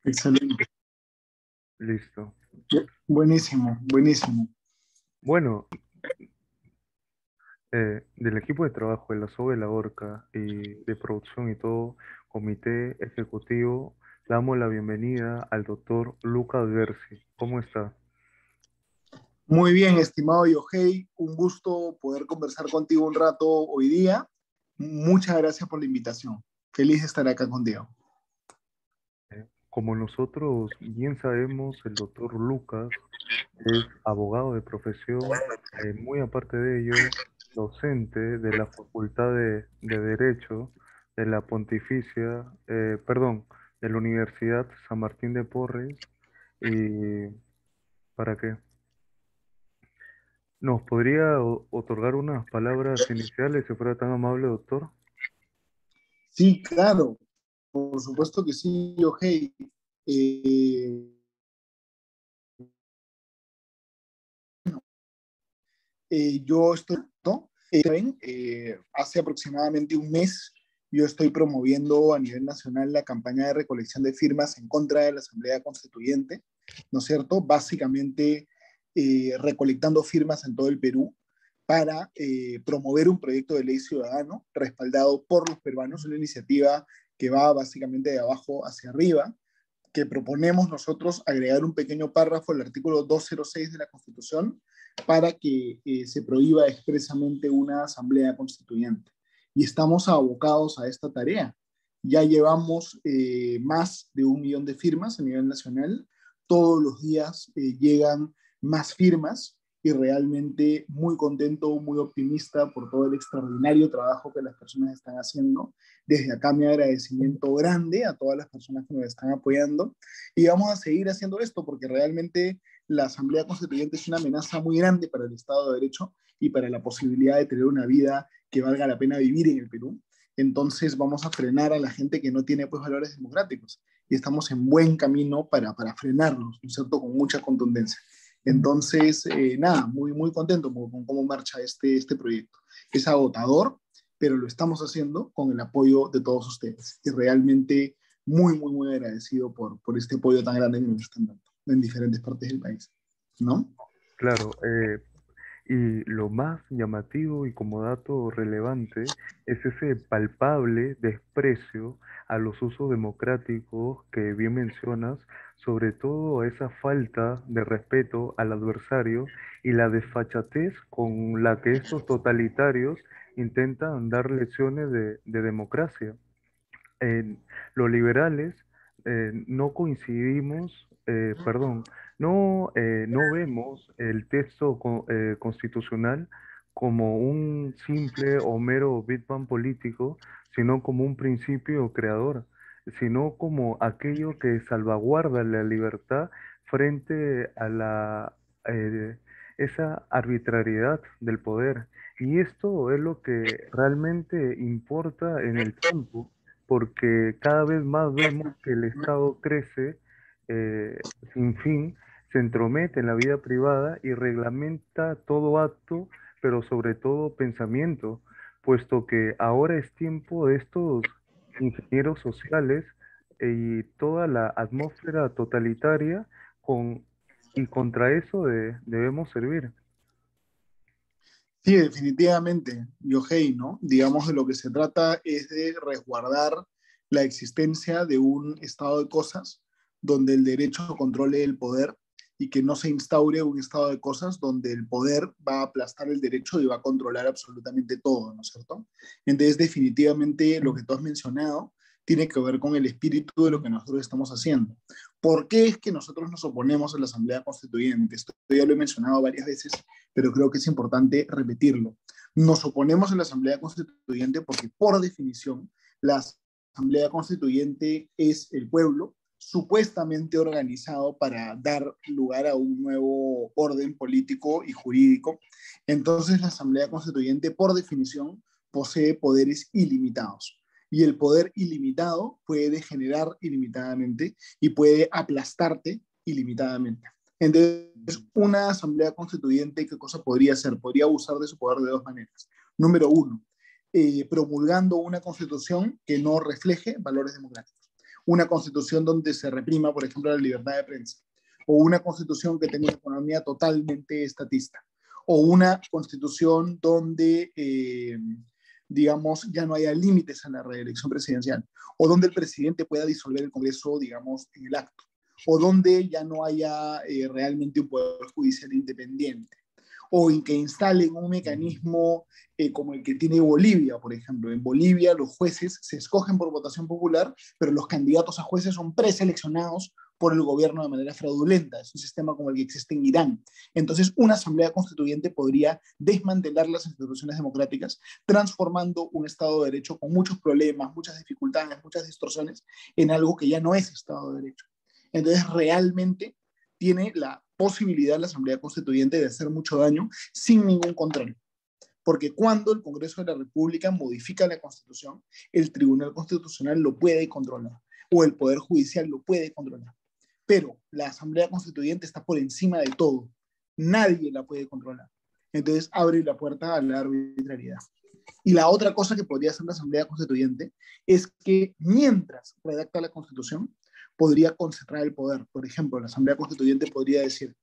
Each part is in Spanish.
Excelente. Listo. Buenísimo, buenísimo. Bueno, del equipo de trabajo de la SOBE La Orca y de producción y todo, comité ejecutivo, damos la bienvenida al doctor Lucas Gersi. ¿Cómo está? Muy bien, estimado Yohei, un gusto poder conversar contigo un rato hoy día. Muchas gracias por la invitación. Feliz de estar acá contigo. Como nosotros bien sabemos, el doctor Lucas es abogado de profesión, muy aparte de ello, docente de la Facultad de Derecho de la Pontificia, perdón, de la Universidad San Martín de Porres. ¿Y para qué? ¿Nos podría otorgar unas palabras iniciales si fuera tan amable, doctor? Sí, claro, por supuesto que sí, Yohei. Eh, yo estoy, ¿no? ¿Saben? Hace aproximadamente un mes yo estoy promoviendo a nivel nacional la campaña de recolección de firmas en contra de la Asamblea Constituyente, ¿no es cierto? Básicamente recolectando firmas en todo el Perú para promover un proyecto de ley ciudadano respaldado por los peruanos, una iniciativa que va básicamente de abajo hacia arriba, que proponemos nosotros agregar un pequeño párrafo al artículo 206 de la Constitución para que se prohíba expresamente una asamblea constituyente. Y estamos abocados a esta tarea. Ya llevamos más de 1 millón de firmas a nivel nacional. Todos los días llegan más firmas y realmente muy contento, muy optimista por todo el extraordinario trabajo que las personas están haciendo. Desde acá mi agradecimiento grande a todas las personas que nos están apoyando y vamos a seguir haciendo esto porque realmente la Asamblea Constituyente es una amenaza muy grande para el Estado de Derecho y para la posibilidad de tener una vida que valga la pena vivir en el Perú. Entonces vamos a frenar a la gente que no tiene pues valores democráticos y estamos en buen camino para frenarlos, ¿no es cierto? Con mucha contundencia. Entonces, nada, muy, muy contento con cómo marcha este proyecto. Es agotador, pero lo estamos haciendo con el apoyo de todos ustedes. Y realmente muy, muy, muy agradecido por este apoyo tan grande que nos están dando en diferentes partes del país, ¿no? Claro, y lo más llamativo y como dato relevante es ese palpable desprecio a los usos democráticos que bien mencionas, sobre todo esa falta de respeto al adversario y la desfachatez con la que estos totalitarios intentan dar lecciones de democracia. Los liberales no coincidimos, perdón, no vemos el texto constitucional como un simple o mero Big Bang político, sino como un principio creador, sino como aquello que salvaguarda la libertad frente a esa arbitrariedad del poder. Y esto es lo que realmente importa en el tiempo porque cada vez más vemos que el Estado crece sin fin, se entromete en la vida privada y reglamenta todo acto, pero sobre todo pensamiento, puesto que ahora es tiempo de estos ingenieros sociales y toda la atmósfera totalitaria con, y contra eso debemos servir. Sí, definitivamente, Yohei, ¿no? Digamos, de lo que se trata es de resguardar la existencia de un estado de cosas donde el derecho controle el poder y que no se instaure un estado de cosas donde el poder va a aplastar el derecho y va a controlar absolutamente todo, ¿no es cierto? Entonces, definitivamente, lo que tú has mencionado tiene que ver con el espíritu de lo que nosotros estamos haciendo. ¿Por qué es que nosotros nos oponemos a la Asamblea Constituyente? Esto ya lo he mencionado varias veces, pero creo que es importante repetirlo. Nos oponemos a la Asamblea Constituyente porque, por definición, la Asamblea Constituyente es el pueblo supuestamente organizado para dar lugar a un nuevo orden político y jurídico. Entonces, la Asamblea Constituyente, por definición, posee poderes ilimitados. Y el poder ilimitado puede degenerar ilimitadamente y puede aplastarte ilimitadamente. Entonces, una asamblea constituyente, ¿qué cosa podría hacer? Podría abusar de su poder de dos maneras. Número uno, promulgando una constitución que no refleje valores democráticos. una constitución donde se reprima, por ejemplo, la libertad de prensa, o una constitución que tenga una economía totalmente estatista, o una constitución donde, digamos, ya no haya límites a la reelección presidencial, o donde el presidente pueda disolver el Congreso, digamos, en el acto, o donde ya no haya realmente un poder judicial independiente, o en que instalen un mecanismo como el que tiene Bolivia, por ejemplo. En Bolivia los jueces se escogen por votación popular, pero los candidatos a jueces son preseleccionados por el gobierno de manera fraudulenta. Es un sistema como el que existe en Irán. Entonces, una asamblea constituyente podría desmantelar las instituciones democráticas, transformando un Estado de Derecho con muchos problemas, muchas dificultades, muchas distorsiones, en algo que ya no es Estado de Derecho. Entonces, realmente tiene la posibilidad la Asamblea Constituyente de hacer mucho daño sin ningún control. Porque cuando el Congreso de la República modifica la Constitución, el Tribunal Constitucional lo puede controlar o el Poder Judicial lo puede controlar. Pero la Asamblea Constituyente está por encima de todo. Nadie la puede controlar. Entonces abre la puerta a la arbitrariedad. Y la otra cosa que podría hacer la Asamblea Constituyente es que mientras redacta la Constitución, podría concentrar el poder. Por ejemplo, la Asamblea Constituyente podría decir,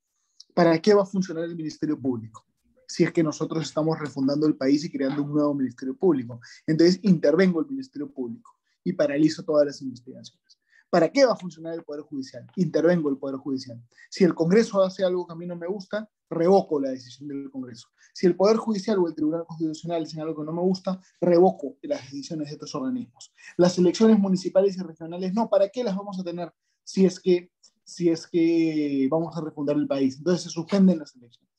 ¿para qué va a funcionar el Ministerio Público? Si es que nosotros estamos refundando el país y creando un nuevo Ministerio Público. Entonces intervengo el Ministerio Público y paralizo todas las investigaciones. ¿Para qué va a funcionar el Poder Judicial? Intervengo el Poder Judicial. Si el Congreso hace algo que a mí no me gusta, revoco la decisión del Congreso. Si el Poder Judicial o el Tribunal Constitucional hacen algo que no me gusta, revoco las decisiones de estos organismos. Las elecciones municipales y regionales, no, ¿para qué las vamos a tener si es que vamos a refundar el país? Entonces se suspenden las elecciones.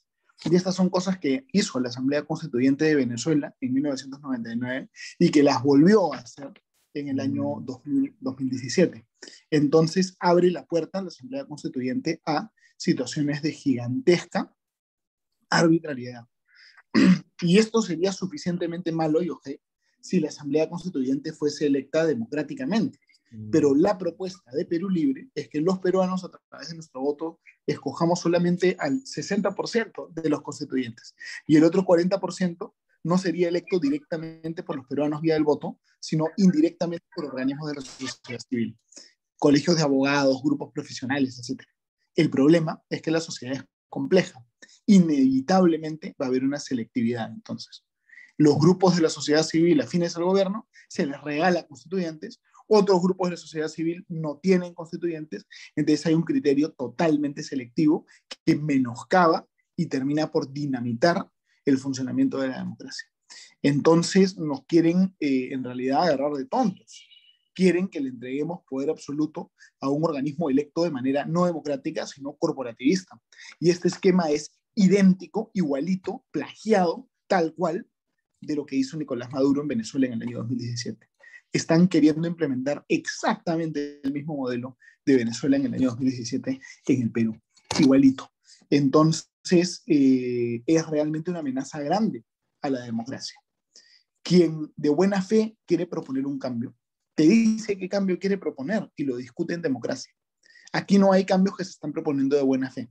Y estas son cosas que hizo la Asamblea Constituyente de Venezuela en 1999 y que las volvió a hacer en el año 2017. Entonces abre la puerta a la Asamblea Constituyente a situaciones de gigantesca arbitrariedad. Y esto sería suficientemente malo, yo sé, si la Asamblea Constituyente fuese electa democráticamente. Pero la propuesta de Perú Libre es que los peruanos, a través de nuestro voto, escojamos solamente al 60% de los constituyentes. Y el otro 40% no sería electo directamente por los peruanos vía el voto, sino indirectamente por organismos de la sociedad civil, colegios de abogados, grupos profesionales, etc. El problema es que la sociedad es compleja. Inevitablemente va a haber una selectividad. Entonces, los grupos de la sociedad civil afines al gobierno se les regala constituyentes, otros grupos de la sociedad civil no tienen constituyentes, entonces hay un criterio totalmente selectivo que menoscaba y termina por dinamitar el funcionamiento de la democracia. Entonces nos quieren en realidad agarrar de tontos. Quieren que le entreguemos poder absoluto a un organismo electo de manera no democrática, sino corporativista. Y este esquema es idéntico, igualito, plagiado, tal cual, de lo que hizo Nicolás Maduro en Venezuela en el año 2017. Están queriendo implementar exactamente el mismo modelo de Venezuela en el año 2017 en el Perú, igualito. Entonces, es realmente una amenaza grande a la democracia. Quien de buena fe quiere proponer un cambio, te dice qué cambio quiere proponer y lo discute en democracia. Aquí no hay cambios que se están proponiendo de buena fe.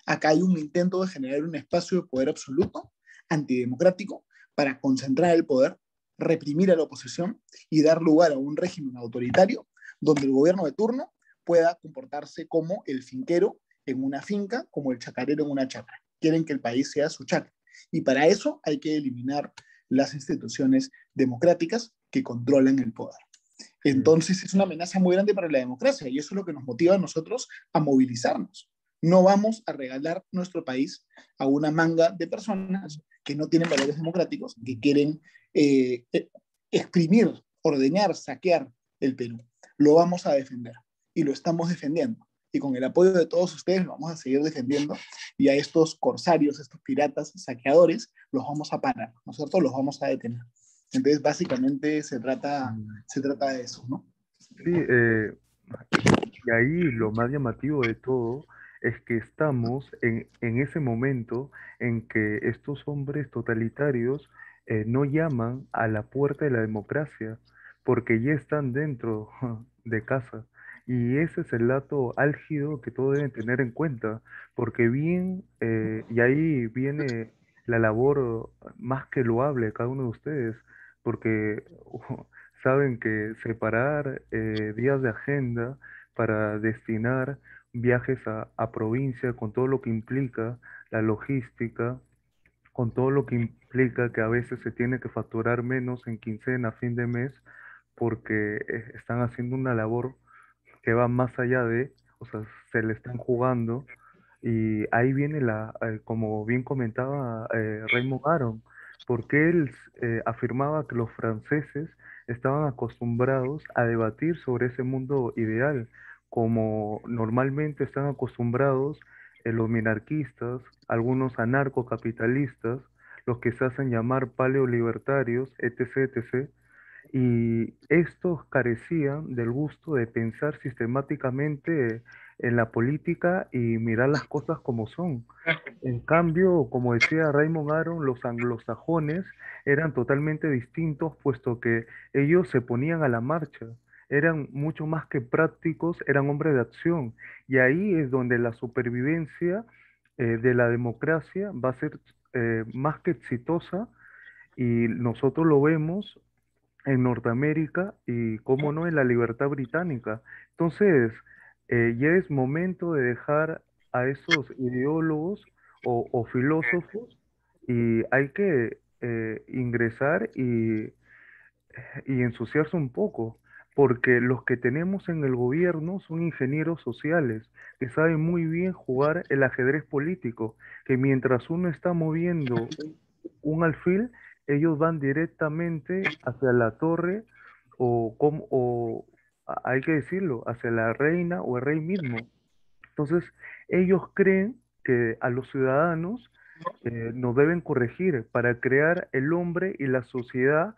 Acá hay un intento de generar un espacio de poder absoluto, antidemocrático, para concentrar el poder, reprimir a la oposición y dar lugar a un régimen autoritario donde el gobierno de turno pueda comportarse como el finquero en una finca, como el chacarero en una chacra. Quieren que el país sea su chacra. Y para eso hay que eliminar las instituciones democráticas que controlan el poder. Entonces es una amenaza muy grande para la democracia y eso es lo que nos motiva a nosotros a movilizarnos. No vamos a regalar nuestro país a una manga de personas que no tienen valores democráticos, que quieren eh, exprimir, ordeñar, saquear el Perú. Lo vamos a defender y lo estamos defendiendo. Y con el apoyo de todos ustedes lo vamos a seguir defendiendo y a estos corsarios, estos piratas, saqueadores, los vamos a parar, ¿no es cierto? Los vamos a detener. Entonces, básicamente se trata de eso, ¿no? Sí, y ahí lo más llamativo de todo es que estamos en ese momento en que estos hombres totalitarios no llaman a la puerta de la democracia porque ya están dentro de casa. Y ese es el dato álgido que todos deben tener en cuenta, porque bien, y ahí viene la labor más que loable de cada uno de ustedes, porque saben que separar días de agenda para destinar viajes a provincia con todo lo que implica la logística, con todo lo que implica que a veces se tiene que facturar menos en quincena, a fin de mes, porque están haciendo una labor que va más allá de, o sea, se le están jugando. Y ahí viene como bien comentaba Raymond Aron, porque él afirmaba que los franceses estaban acostumbrados a debatir sobre ese mundo ideal, como normalmente están acostumbrados los minarquistas, algunos anarcocapitalistas, los que se hacen llamar paleolibertarios, etc., etc., y estos carecían del gusto de pensar sistemáticamente en la política y mirar las cosas como son. En cambio, como decía Raymond Aron, los anglosajones eran totalmente distintos, puesto que ellos se ponían a la marcha, eran mucho más que prácticos, eran hombres de acción. Y ahí es donde la supervivencia de la democracia va a ser más que exitosa, y nosotros lo vemos en Norteamérica y, cómo no, en la libertad británica. Entonces, ya es momento de dejar a esos ideólogos o filósofos, y hay que ingresar y ensuciarse un poco, porque los que tenemos en el gobierno son ingenieros sociales que saben muy bien jugar el ajedrez político, que mientras uno está moviendo un alfil, ellos van directamente hacia la torre, hay que decirlo, hacia la reina o el rey mismo. Entonces, ellos creen que a los ciudadanos nos deben corregir para crear el hombre y la sociedad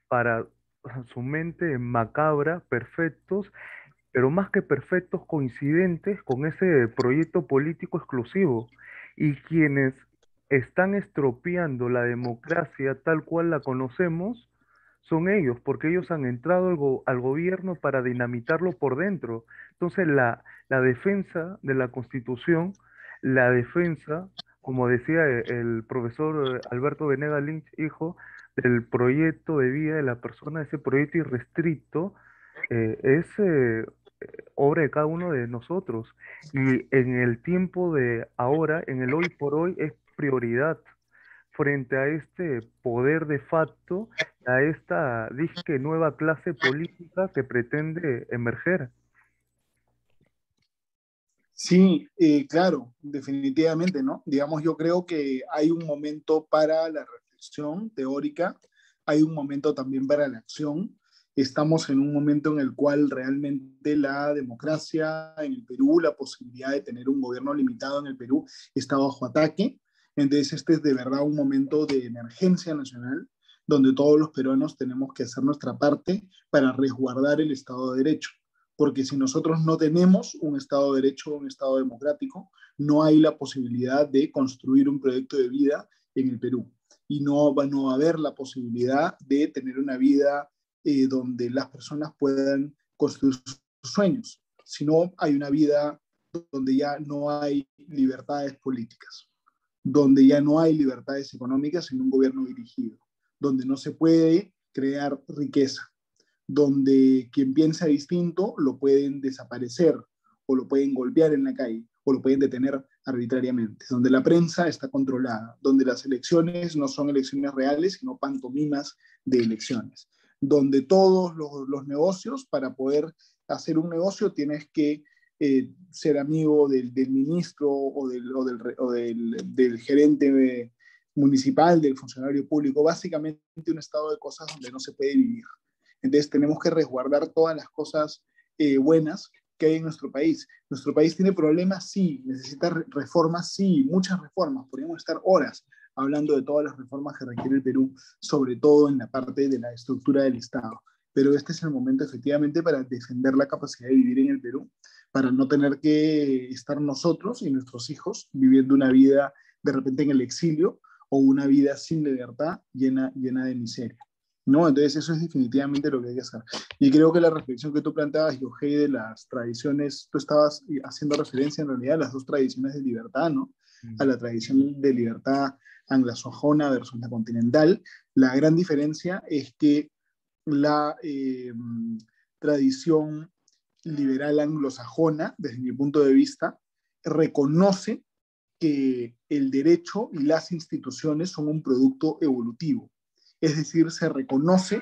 para su mente macabra, perfectos, pero más que perfectos, coincidentes con ese proyecto político exclusivo. Y quienes están estropeando la democracia tal cual la conocemos son ellos, porque ellos han entrado al gobierno para dinamitarlo por dentro. Entonces, la defensa de la Constitución, la defensa, como decía el profesor Alberto Venegas Lynch, hijo, del proyecto de vida de la persona, ese proyecto irrestricto, es obra de cada uno de nosotros. Y en el tiempo de ahora, en el hoy por hoy, es prioridad frente a este poder de facto, a esta disque nueva clase política que pretende emerger. Sí, claro, definitivamente, ¿no? Digamos, yo creo que hay un momento para la reflexión teórica, hay un momento también para la acción. Estamos en un momento en el cual realmente la democracia en el Perú, la posibilidad de tener un gobierno limitado en el Perú, está bajo ataque. Entonces, este es de verdad un momento de emergencia nacional, donde todos los peruanos tenemos que hacer nuestra parte para resguardar el Estado de Derecho, porque si nosotros no tenemos un Estado de Derecho, un Estado democrático, no hay la posibilidad de construir un proyecto de vida en el Perú. Y no va a haber la posibilidad de tener una vida donde las personas puedan construir sus sueños. Si no, hay una vida donde ya no hay libertades políticas, donde ya no hay libertades económicas en un gobierno dirigido, donde no se puede crear riqueza, donde quien piensa distinto lo pueden desaparecer o lo pueden golpear en la calle o lo pueden detener arbitrariamente, donde la prensa está controlada, donde las elecciones no son elecciones reales, sino pantomimas de elecciones, donde todos los negocios, para poder hacer un negocio, tienes que ser amigo del ministro del gerente municipal, del funcionario público, básicamente un estado de cosas donde no se puede vivir. Entonces tenemos que resguardar todas las cosas buenas que hay en nuestro país. Nuestro país tiene problemas, sí, necesita reformas, sí, muchas reformas. Podríamos estar horas hablando de todas las reformas que requiere el Perú, sobre todo en la parte de la estructura del Estado. Pero este es el momento efectivamente para defender la capacidad de vivir en el Perú, para no tener que estar nosotros y nuestros hijos viviendo una vida de repente en el exilio o una vida sin libertad llena de miseria, ¿no? Entonces eso es definitivamente lo que hay que hacer. Y creo que la reflexión que tú planteabas, Yohei, de las tradiciones, tú estabas haciendo referencia en realidad a las dos tradiciones de libertad, ¿no? A Mm. la tradición de libertad anglosajona versus la continental. La gran diferencia es que la tradición liberal anglosajona, desde mi punto de vista, reconoce que el derecho y las instituciones son un producto evolutivo. Es decir, se reconoce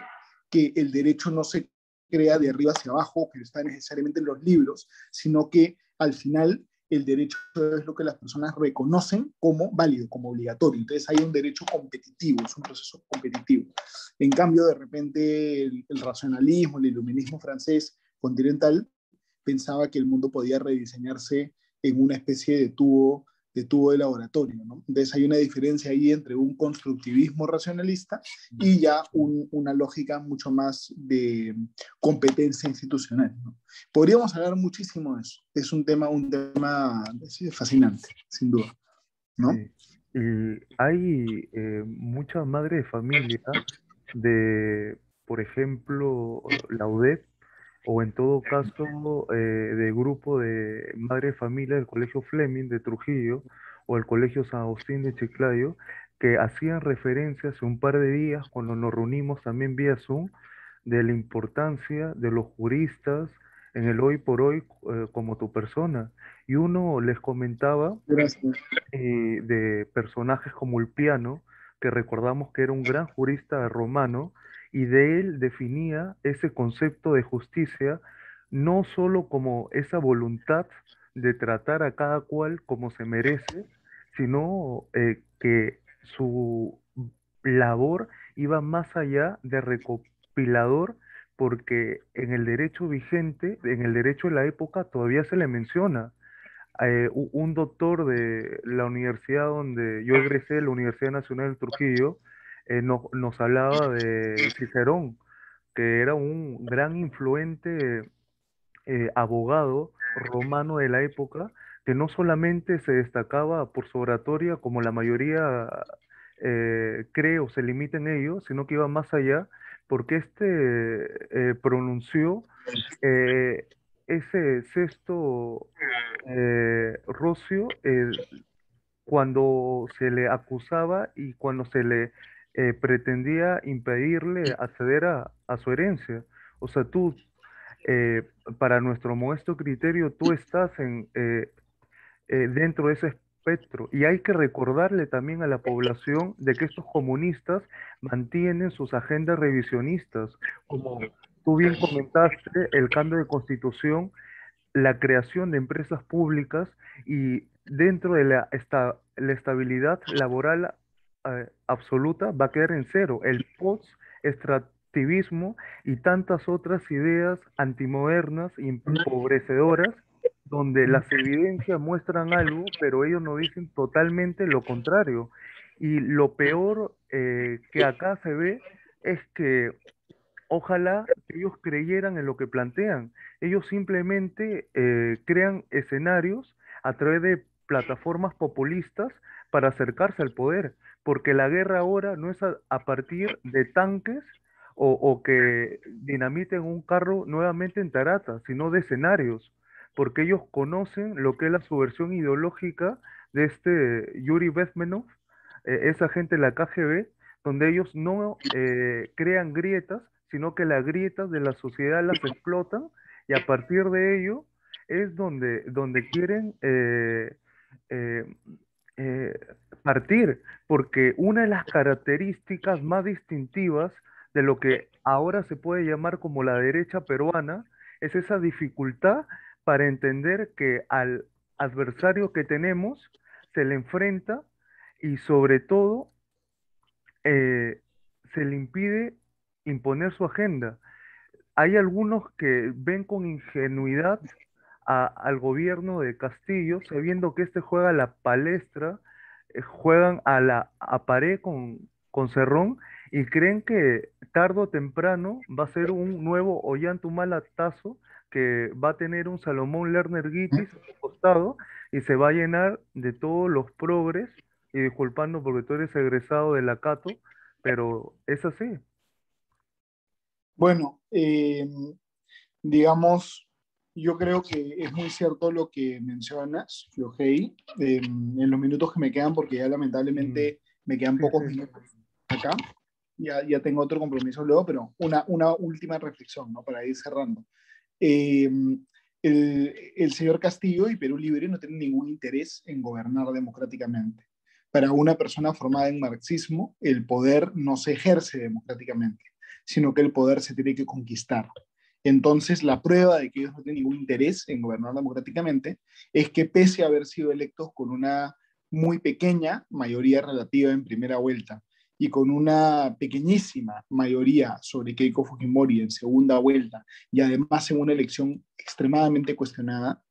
que el derecho no se crea de arriba hacia abajo, que está necesariamente en los libros, sino que al final el derecho es lo que las personas reconocen como válido, como obligatorio. Entonces hay un derecho competitivo, es un proceso competitivo. En cambio, de repente, el racionalismo, el iluminismo francés continental pensaba que el mundo podía rediseñarse en una especie de tubo de laboratorio, ¿no? Entonces hay una diferencia ahí entre un constructivismo racionalista y ya una lógica mucho más de competencia institucional, ¿no? Podríamos hablar muchísimo de eso. Es un tema sí, fascinante, sin duda, ¿no? Sí. Y hay muchas madres de familia de, por ejemplo, la UDEP, o en todo caso de grupo de madres de familia del Colegio Fleming de Trujillo o el Colegio San Agustín de Chiclayo, que hacían referencia hace un par de días cuando nos reunimos también vía Zoom de la importancia de los juristas en el hoy por hoy como tu persona. Y uno les comentaba Gracias. de personajes como Ulpiano, que recordamos que era un gran jurista romano, y de él definía ese concepto de justicia no solo como esa voluntad de tratar a cada cual como se merece, sino que su labor iba más allá de recopilador, porque en el derecho vigente, en el derecho de la época, todavía se le menciona un doctor de la universidad donde yo egresé, la Universidad Nacional de Trujillo, nos hablaba de Cicerón, que era un gran influente abogado romano de la época, que no solamente se destacaba por su oratoria, como la mayoría cree o se limita en ello, sino que iba más allá, porque pronunció eh, ese sexto rocio cuando se le acusaba y cuando se le pretendía impedirle acceder a su herencia. O sea, eh, para nuestro modesto criterio, tú estás dentro de ese espectro. Y hay que recordarle también a la población de que estos comunistas mantienen sus agendas revisionistas, como tú bien comentaste, el cambio de constitución, la creación de empresas públicas y dentro de la estabilidad laboral absoluta va a quedar en cero. El post-extractivismo y tantas otras ideas antimodernas y empobrecedoras donde las evidencias muestran algo, pero ellos nos dicen totalmente lo contrario. Y lo peor que acá se ve es que ojalá que ellos creyeran en lo que plantean. Ellos simplemente crean escenarios a través de plataformas populistas para acercarse al poder, porque la guerra ahora no es a partir de tanques o que dinamiten un carro nuevamente en Tarata, sino de escenarios, porque ellos conocen lo que es la subversión ideológica de este Yuri Bezmenov, esa gente de la KGB, donde ellos no crean grietas, sino que las grietas de la sociedad las explotan y a partir de ello es donde quieren eh, eh, partir, porque una de las características más distintivas de lo que ahora se puede llamar como la derecha peruana es esa dificultad para entender que al adversario que tenemos se le enfrenta y sobre todo eh, se le impide imponer su agenda. Hay algunos que ven con ingenuidad al gobierno de Castillo, sabiendo que este juega la palestra, juegan a pared con Cerrón y creen que tarde o temprano va a ser un nuevo Ollanta Tazo que va a tener un Salomón Lerner Guitis a su costado y se va a llenar de todos los progres, y disculpando porque tú eres egresado de la Cato, pero es así. Bueno, digamos, yo creo que es muy cierto lo que mencionas, Flohei, en los minutos que me quedan, porque ya Mm, lamentablemente me quedan sí, pocos sí. minutos acá. ya tengo otro compromiso luego, pero una última reflexión, ¿no? Para ir cerrando. Eh, el señor Castillo y Perú Libre no tienen ningún interés en gobernar democráticamente. Para una persona formada en marxismo, el poder no se ejerce democráticamente, sino que el poder se tiene que conquistar. Entonces, la prueba de que ellos no tienen ningún interés en gobernar democráticamente es que pese a haber sido electos con una muy pequeña mayoría relativa en primera vuelta y con una pequeñísima mayoría sobre Keiko Fujimori en segunda vuelta, y además en una elección extremadamente cuestionada,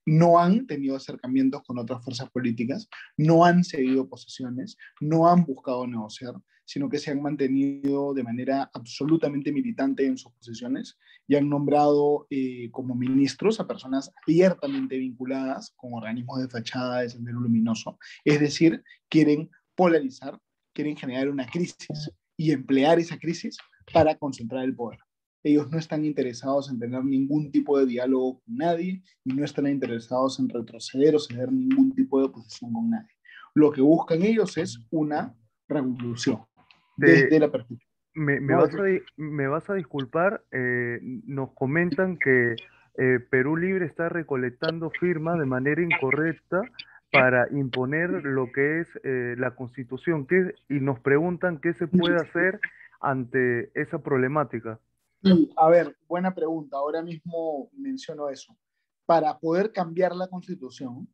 no han tenido acercamientos con otras fuerzas políticas, no han cedido posiciones, no han buscado negociar, sino que se han mantenido de manera absolutamente militante en sus posiciones y han nombrado como ministros a personas abiertamente vinculadas con organismos de fachada de Sendero Luminoso. Es decir, quieren polarizar, quieren generar una crisis y emplear esa crisis para concentrar el poder. Ellos no están interesados en tener ningún tipo de diálogo con nadie y no están interesados en retroceder o ceder ningún tipo de posición con nadie. Lo que buscan ellos es una revolución Te, desde la perspectiva. ¿No? me vas a disculpar, nos comentan que Perú Libre está recolectando firmas de manera incorrecta para imponer lo que es la Constitución, y nos preguntan qué se puede hacer ante esa problemática. Y, a ver, buena pregunta. Ahora mismo menciono eso. Para poder cambiar la constitución,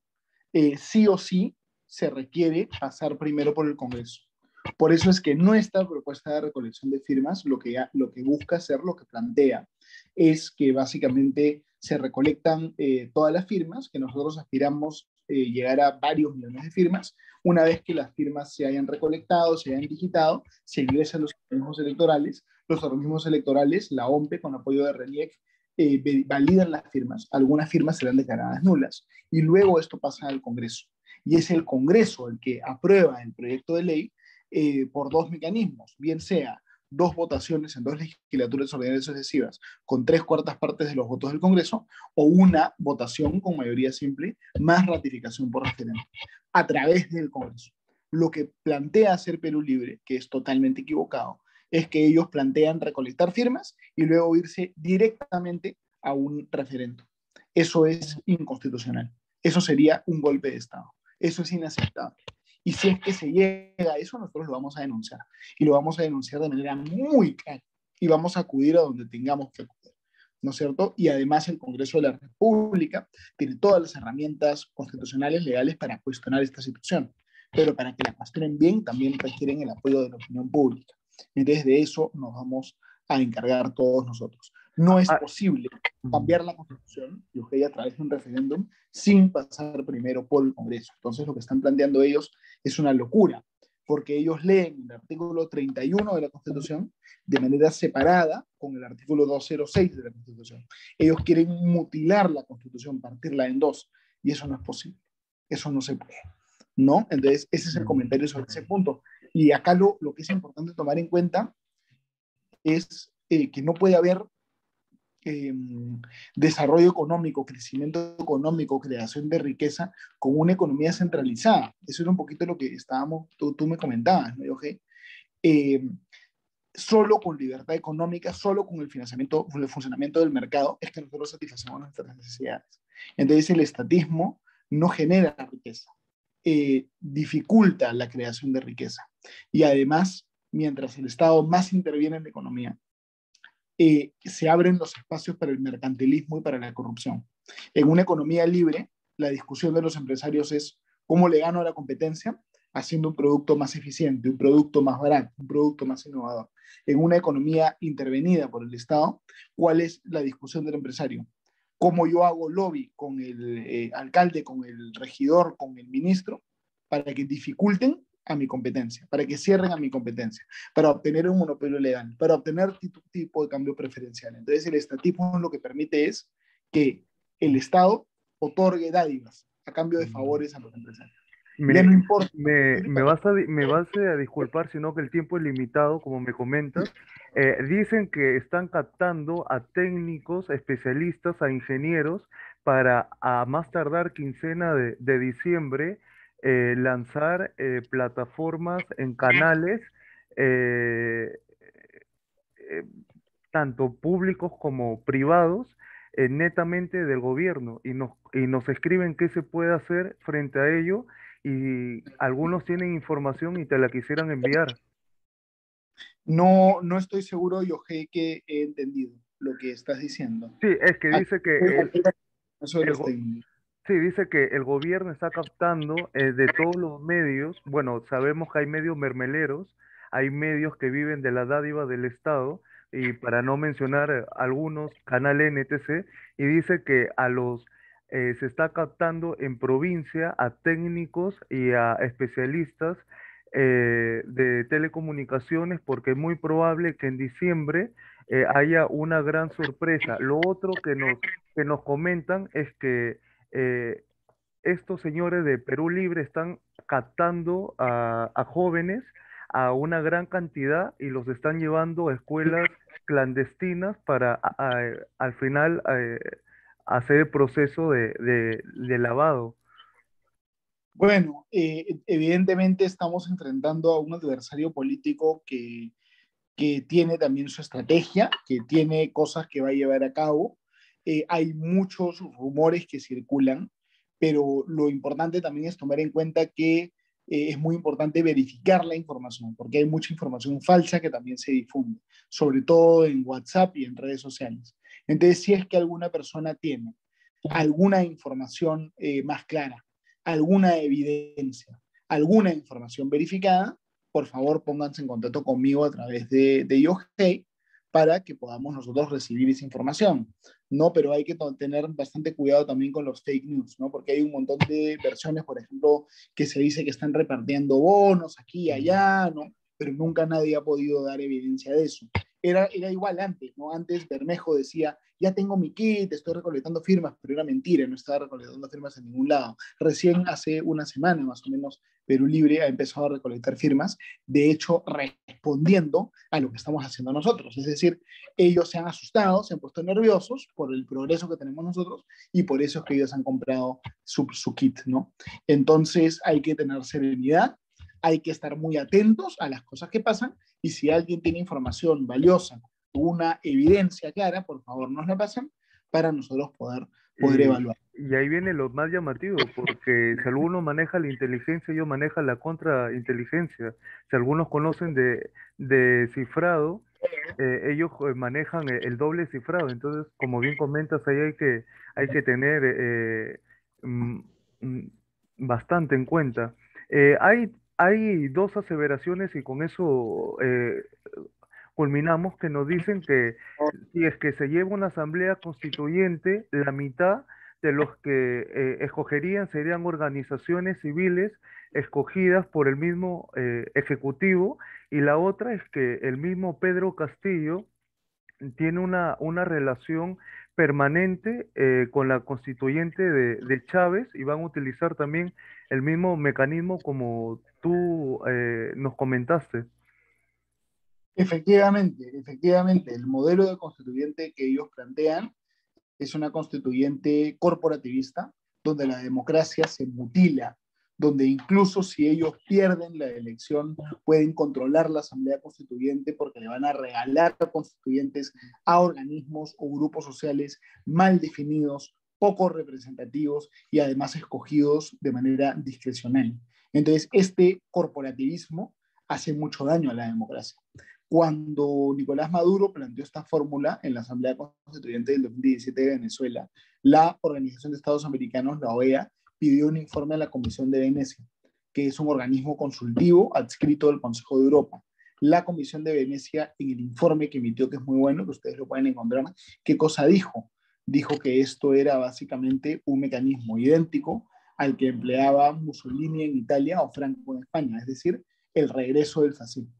sí o sí se requiere pasar primero por el Congreso. Por eso es que nuestra propuesta de recolección de firmas lo que busca hacer, lo que plantea, es que básicamente se recolectan todas las firmas, que nosotros aspiramos llegar a varios millones de firmas. Una vez que las firmas se hayan recolectado, se hayan digitado, se ingresa a los organismos electorales, la OMPE con apoyo de RENIEC, validan las firmas, algunas firmas serán declaradas nulas y luego esto pasa al Congreso. Y es el Congreso el que aprueba el proyecto de ley por dos mecanismos, bien sea dos votaciones en dos legislaturas ordinarias sucesivas con tres cuartas partes de los votos del Congreso o una votación con mayoría simple más ratificación por referéndum a través del Congreso. Lo que plantea hacer Perú Libre, que es totalmente equivocado, es que ellos plantean recolectar firmas y luego irse directamente a un referendo. Eso es inconstitucional. Eso sería un golpe de Estado. Eso es inaceptable. Y si es que se llega a eso, nosotros lo vamos a denunciar. Y lo vamos a denunciar de manera muy clara. Y vamos a acudir a donde tengamos que acudir. ¿No es cierto? Y además el Congreso de la República tiene todas las herramientas constitucionales legales para cuestionar esta situación. Pero para que la cuestionen bien, también requieren el apoyo de la opinión pública. Entonces de eso nos vamos a encargar todos nosotros. No es Ah, posible mm, cambiar la Constitución, y a través de un referéndum, sin pasar primero por el Congreso. Entonces lo que están planteando ellos es una locura, porque ellos leen el artículo 31 de la Constitución de manera separada con el artículo 206 de la Constitución. Ellos quieren mutilar la Constitución, partirla en dos, y eso no es posible. Eso no se puede. ¿No? Entonces, ese es el comentario sobre ese punto. Y acá lo que es importante tomar en cuenta es que no puede haber eh, desarrollo económico, crecimiento económico, creación de riqueza con una economía centralizada. Eso era un poquito lo que tú me comentabas, ¿no, Yoge? Eh, Solo con libertad económica, solo con el funcionamiento del mercado, es que nosotros satisfacemos nuestras necesidades. Entonces el estatismo no genera riqueza, dificulta la creación de riqueza. Y además, mientras el Estado más interviene en la economía, se abren los espacios para el mercantilismo y para la corrupción. En una economía libre, la discusión de los empresarios es cómo le gano a la competencia haciendo un producto más eficiente, un producto más barato, un producto más innovador. En una economía intervenida por el Estado, ¿cuál es la discusión del empresario? ¿Cómo yo hago lobby con el alcalde, con el regidor, con el ministro, para que dificulten a mi competencia, para que cierren a mi competencia, para obtener un monopolio legal, para obtener tipo de cambio preferencial? Entonces el estatismo lo que permite es que el Estado otorgue dádivas a cambio de favores a los empresarios. Ya Me, no importa. me vas a disculpar, sino que el tiempo es limitado, como me comentas. Dicen que están captando a técnicos, especialistas, a ingenieros para a más tardar quincena de diciembre lanzar plataformas en canales eh, eh, tanto públicos como privados, netamente del gobierno, y nos escriben qué se puede hacer frente a ello, y algunos tienen información y te la quisieran enviar. No, no estoy seguro, Yohei, que he entendido lo que estás diciendo. Sí, es que ¿A qué dice puedes que confirmar eso de el, los go- técnicos? sí, dice que el gobierno está captando de todos los medios. Bueno, sabemos que hay medios mermeleros, hay medios que viven de la dádiva del Estado, y para no mencionar algunos, Canal NTC, y dice que se está captando en provincia a técnicos y a especialistas de telecomunicaciones, porque es muy probable que en diciembre haya una gran sorpresa. Lo otro que nos comentan es que eh, estos señores de Perú Libre están captando a jóvenes a una gran cantidad y los están llevando a escuelas clandestinas para al final hacer el proceso de lavado. Bueno, evidentemente estamos enfrentando a un adversario político que tiene también su estrategia, que tiene cosas que va a llevar a cabo. Hay muchos rumores que circulan, pero lo importante también es tomar en cuenta que es muy importante verificar la información, porque hay mucha información falsa que también se difunde, sobre todo en WhatsApp y en redes sociales. Entonces, si es que alguna persona tiene alguna información más clara, alguna evidencia, alguna información verificada, por favor pónganse en contacto conmigo a través de Yohei para que podamos nosotros recibir esa información, ¿no? Pero hay que tener bastante cuidado también con los fake news, ¿no? Porque hay un montón de versiones, por ejemplo, que se dice que están repartiendo bonos aquí y allá, ¿no? Pero nunca nadie ha podido dar evidencia de eso. Era igual antes, ¿no? Antes Bermejo decía, ya tengo mi kit, estoy recolectando firmas, pero era mentira, no estaba recolectando firmas en ningún lado. Recién hace una semana más o menos, Perú Libre ha empezado a recolectar firmas, de hecho, respondiendo a lo que estamos haciendo nosotros. Es decir, ellos se han asustado, se han puesto nerviosos por el progreso que tenemos nosotros y por eso es que ellos han comprado su kit, ¿no? Entonces hay que tener serenidad, hay que estar muy atentos a las cosas que pasan y si alguien tiene información valiosa, una evidencia clara, por favor nos la pasan para nosotros poder Y, evaluar. y ahí viene lo más llamativo, porque si alguno maneja la inteligencia, ellos manejan la contrainteligencia. Si algunos conocen de cifrado, ellos manejan el doble cifrado. Entonces, como bien comentas, ahí hay que tener mm, mm, bastante en cuenta. Hay dos aseveraciones, y con eso culminamos, que nos dicen que si es que se lleva una asamblea constituyente, la mitad de los que escogerían serían organizaciones civiles escogidas por el mismo ejecutivo, y la otra es que el mismo Pedro Castillo tiene una relación permanente con la constituyente de Chávez, y van a utilizar también el mismo mecanismo como tú nos comentaste. Efectivamente, el modelo de constituyente que ellos plantean es una constituyente corporativista, donde la democracia se mutila, donde incluso si ellos pierden la elección, pueden controlar la Asamblea Constituyente porque le van a regalar constituyentes a organismos o grupos sociales mal definidos, poco representativos y además escogidos de manera discrecional. Entonces, este corporativismo hace mucho daño a la democracia. Cuando Nicolás Maduro planteó esta fórmula en la Asamblea Constituyente del 2017 de Venezuela, la Organización de Estados Americanos, la OEA, pidió un informe a la Comisión de Venecia, que es un organismo consultivo adscrito del Consejo de Europa. La Comisión de Venecia, en el informe que emitió, que es muy bueno, que ustedes lo pueden encontrar, ¿qué cosa dijo? Dijo que esto era básicamente un mecanismo idéntico al que empleaba Mussolini en Italia o Franco en España, es decir, el regreso del fascismo.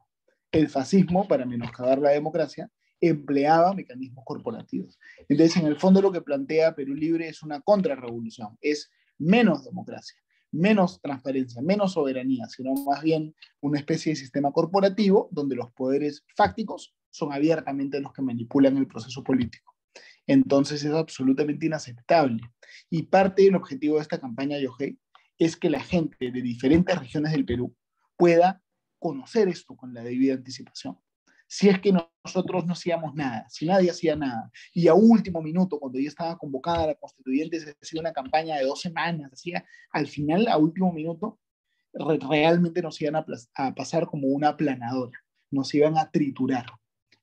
El fascismo, para menoscabar la democracia, empleaba mecanismos corporativos. Entonces, en el fondo lo que plantea Perú Libre es una contrarrevolución, es menos democracia, menos transparencia, menos soberanía, sino más bien una especie de sistema corporativo donde los poderes fácticos son abiertamente los que manipulan el proceso político. Entonces es absolutamente inaceptable. Y parte del objetivo de esta campaña, Yohei, es que la gente de diferentes regiones del Perú pueda conocer esto con la debida anticipación. Si es que nosotros no hacíamos nada, si nadie hacía nada, y a último minuto, cuando ya estaba convocada la constituyente, se hacía una campaña de 2 semanas, hacía, al final, a último minuto, realmente nos iban a pasar como una aplanadora, nos iban a triturar.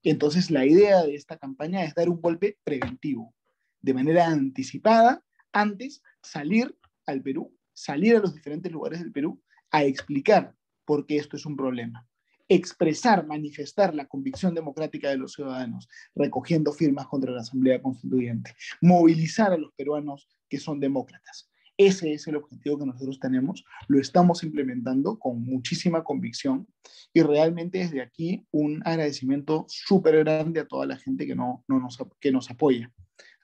Entonces, la idea de esta campaña es dar un golpe preventivo, de manera anticipada, antes salir al Perú, salir a los diferentes lugares del Perú a explicar por qué esto es un problema. Expresar, manifestar la convicción democrática de los ciudadanos, recogiendo firmas contra la Asamblea Constituyente, movilizar a los peruanos que son demócratas. Ese es el objetivo que nosotros tenemos, lo estamos implementando con muchísima convicción y realmente desde aquí un agradecimiento súper grande a toda la gente que nos apoya.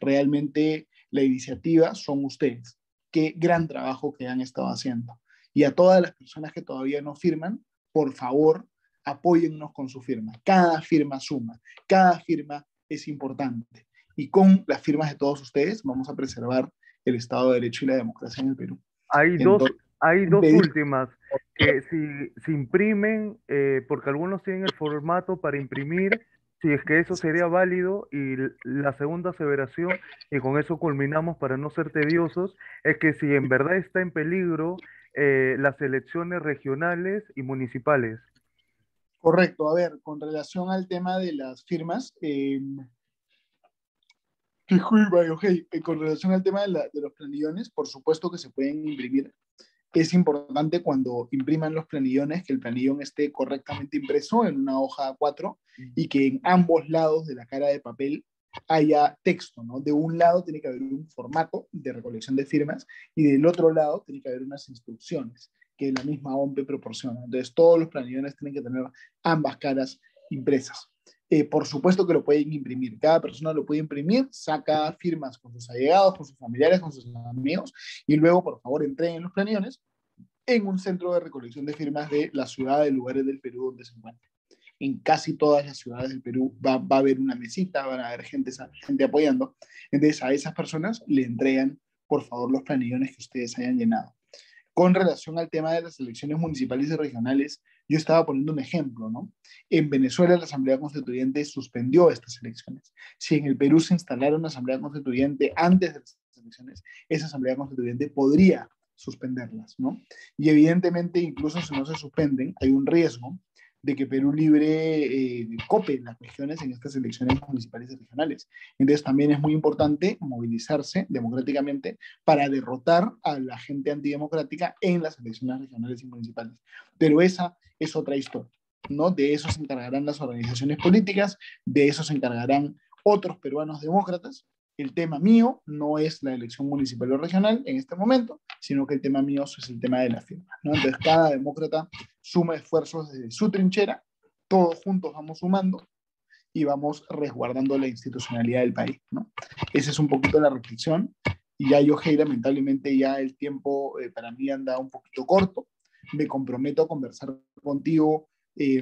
Realmente la iniciativa son ustedes. Qué gran trabajo que han estado haciendo. Y a todas las personas que todavía no firman, por favor, apóyennos con su firma. Cada firma suma, cada firma es importante. Y con las firmas de todos ustedes vamos a preservar el Estado de Derecho y la democracia en el Perú. Hay dos, Entonces, hay dos últimas que si imprimen, porque algunos tienen el formato para imprimir, si es que eso sería válido, y la segunda aseveración, y con eso culminamos para no ser tediosos, es que si en verdad está en peligro las elecciones regionales y municipales. correcto. A ver, con relación al tema de las firmas, disculpa, ok, con relación al tema de los planillones, por supuesto que se pueden imprimir. Es importante cuando impriman los planillones que el planillón esté correctamente impreso en una hoja A4 y que en ambos lados de la cara de papel haya texto, ¿no? De un lado tiene que haber un formato de recolección de firmas y del otro lado tiene que haber unas instrucciones que la misma OMPE proporciona. Entonces todos los planillones tienen que tener ambas caras impresas. Por supuesto que lo pueden imprimir. Cada persona lo puede imprimir, saca firmas con sus allegados, con sus familiares, con sus amigos, y luego, por favor, entreguen los planillones en un centro de recolección de firmas de la ciudad, de lugares del Perú donde se encuentren. En casi todas las ciudades del Perú va a haber una mesita, van a haber gente apoyando. Entonces, a esas personas le entregan, por favor, los planillones que ustedes hayan llenado. Con relación al tema de las elecciones municipales y regionales, yo estaba poniendo un ejemplo, ¿no? En Venezuela la Asamblea Constituyente suspendió estas elecciones. Si en el Perú se instalara una Asamblea Constituyente antes de las elecciones, esa Asamblea Constituyente podría suspenderlas, ¿no? Y evidentemente, incluso si no se suspenden, hay un riesgo de que Perú Libre cope las regiones en estas elecciones municipales y regionales. Entonces también es muy importante movilizarse democráticamente para derrotar a la gente antidemocrática en las elecciones regionales y municipales. Pero esa es otra historia, ¿no? De eso se encargarán las organizaciones políticas, de eso se encargarán otros peruanos demócratas. El tema mío no es la elección municipal o regional en este momento, sino que el tema mío es el tema de la firma, ¿no? Entonces, cada demócrata suma esfuerzos desde su trinchera, todos juntos vamos sumando y vamos resguardando la institucionalidad del país, ¿no? Esa es un poquito la reflexión. Y ya yo, hey, lamentablemente ya el tiempo para mí anda un poquito corto. Me comprometo a conversar contigo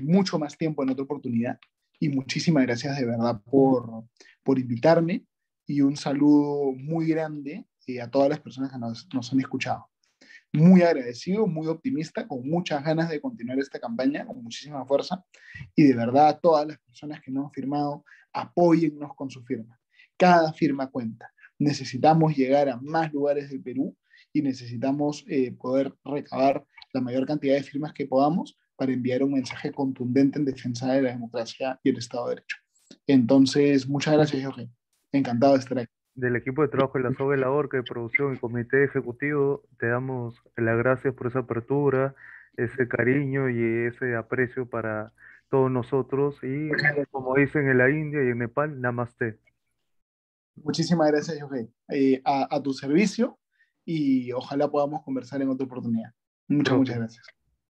mucho más tiempo en otra oportunidad. Y muchísimas gracias de verdad por invitarme y un saludo muy grande a todas las personas que nos han escuchado. Muy agradecido, muy optimista, con muchas ganas de continuar esta campaña, con muchísima fuerza. Y de verdad, todas las personas que no han firmado, apóyennos con su firma. Cada firma cuenta. Necesitamos llegar a más lugares del Perú y necesitamos poder recabar la mayor cantidad de firmas que podamos para enviar un mensaje contundente en defensa de la democracia y el Estado de Derecho. Entonces, muchas gracias, Jorge. Encantado de estar aquí. Del equipo de trabajo de la SOBE, la ORCA, de producción y comité ejecutivo, te damos las gracias por esa apertura, ese cariño y ese aprecio para todos nosotros. Y como dicen en la India y en Nepal, Namaste. Muchísimas gracias, Jorge. A tu servicio y ojalá podamos conversar en otra oportunidad. Muchas Profe. gracias.